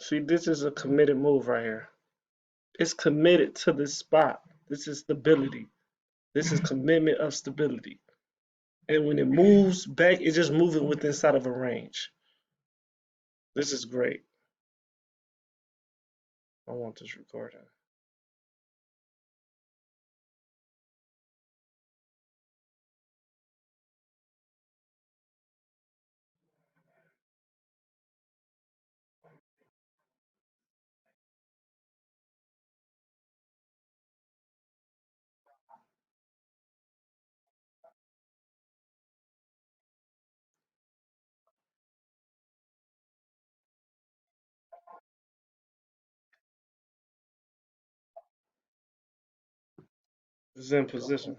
See, this is a committed move right here. It's committed to this spot. This is stability. This is commitment of stability. And when it moves back, it's just moving within inside of a range. This is great. I want this recording. It's in position.